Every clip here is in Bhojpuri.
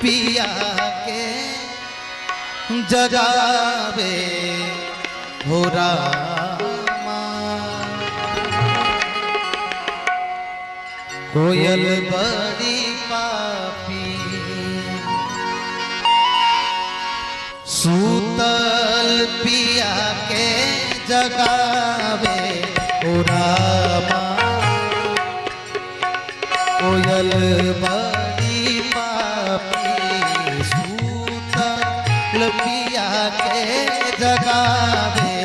पिया के जगावे हो रामा। कोयल बड़ी पापी सूतल पिया के जगावे हो रामा। कोयल बड़ी पापी सूतल पिया के जगावे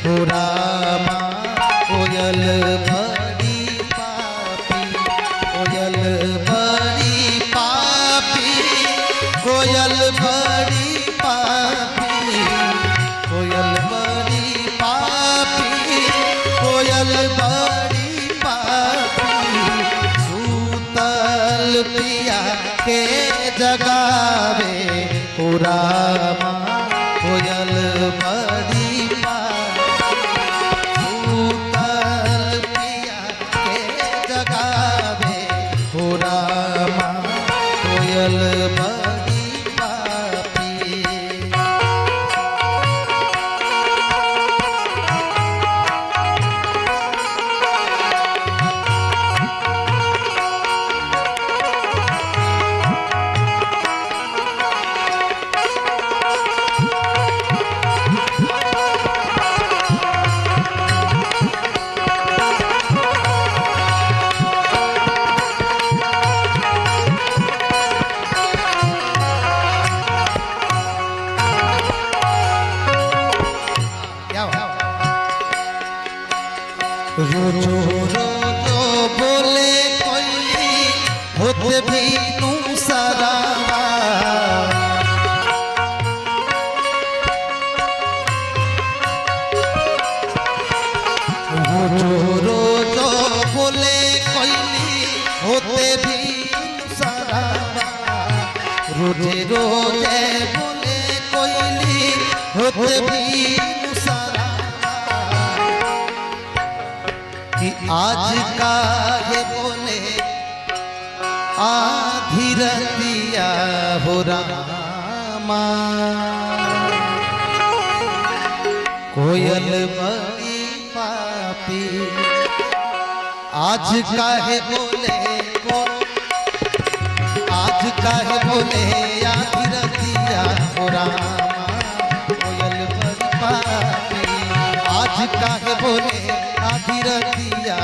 हो रामा। कोयल बड़ी पापी, कोयल बड़ी पापी, कोयल बड़ी पापी, कोयल बड़ी पापी, कोयल बड़ी पापी सूतल पिया के जगावे हो रामा। कोयल बड़ी पापी सूतल पिया के जगावे हो रामा। कोयल बड़ी पापी। रोजो रोजो बोले कोई होते भी तू सरावा। रोजो रोजो बोले कोई होते भी तू सरावा। रोजे रोजे बोले कोई होते भी आज का ये बोले आधी रतिया हो रामा। कोयल बड़ी पापी आज का है बोले को, आज का है बोले आधी रतिया हो रामा। कोयल बड़ी पापी आज का है बोले आधी रतिया